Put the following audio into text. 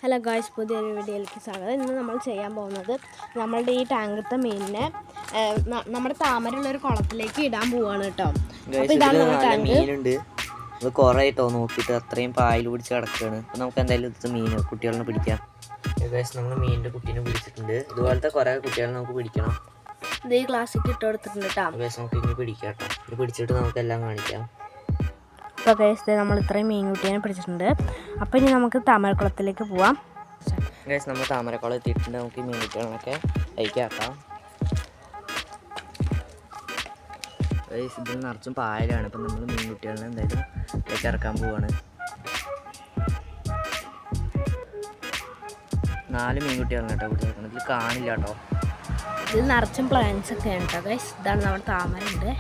Hello guys, പുതിയൊരു വീഡിയോയിലേക്ക് സ്വാഗതം. ഇന്ന് നമ്മൾ ചെയ്യാൻ പോകുന്നത് നമ്മളുടെ ഈ ടാങ്കത്തെ മീനിനെ നമ്മുടെ താമരയുള്ളൊരു കുളത്തിലേക്ക് ഇടാൻ പോവാണ് കേട്ടോ. അപ്പോൾ ഇതാണ് നമ്മുടെ ടാങ്ക്. മീനുണ്ട്, അത് കുറേ കേട്ടോ നോക്കിയിട്ട് അത്രയും പായൽ പിടിച്ച് കിടക്കുകയാണ്. അപ്പോൾ നമുക്ക് എന്തായാലും ഇത് മീൻ കുട്ടികളെ പിടിക്കാം. ഏകദേശം നമ്മൾ മീനിൻ്റെ കുട്ടീനെ പിടിച്ചിട്ടുണ്ട്. ഇതുപോലത്തെ കുറേ കുട്ടികളെ നമുക്ക് പിടിക്കണം. ഇത് ഈ ഗ്ലാസ്സിലേക്ക് ഇട്ട് കൊടുത്തിട്ടുണ്ട് കേട്ടോ. ഏകദേശം നമുക്ക് ഇനി പിടിക്കാം കേട്ടോ. ഇത് പിടിച്ചിട്ട് നമുക്കെല്ലാം കാണിക്കാം. അപ്പോൾ ഗൈസ് നമ്മൾ ഇത്രയും മീൻകുട്ടീനെ പിടിച്ചിട്ടുണ്ട്. അപ്പോൾ ഇനി നമുക്ക് താമരക്കുളത്തിലേക്ക് പോവാം. ഗൈസ് നമ്മൾ താമരക്കുളം എത്തിയിട്ടുണ്ട്. നമുക്ക് ഈ മീൻകുട്ടികളൊക്കെ അയക്കാക്കാം. ഗൈസ് ഇതിൽ നിറച്ചും പായലാണ്. അപ്പം നമ്മൾ മീൻകുട്ടികളെ എന്തായാലും അതിലേക്ക് ഇറക്കാൻ പോവാണ്. 4 മീൻകുട്ടികളാണ് കേട്ടോ ഇവിടെ നിൽക്കുന്നത്. ഇതിൽ കാണില്ല കേട്ടോ. ഇതിൽ നിറച്ചും പ്ലാന്റ്സ് ഒക്കെ ഉണ്ട് ഗൈസ്. ഇതാണ് നമ്മുടെ താമര ഉണ്ട്.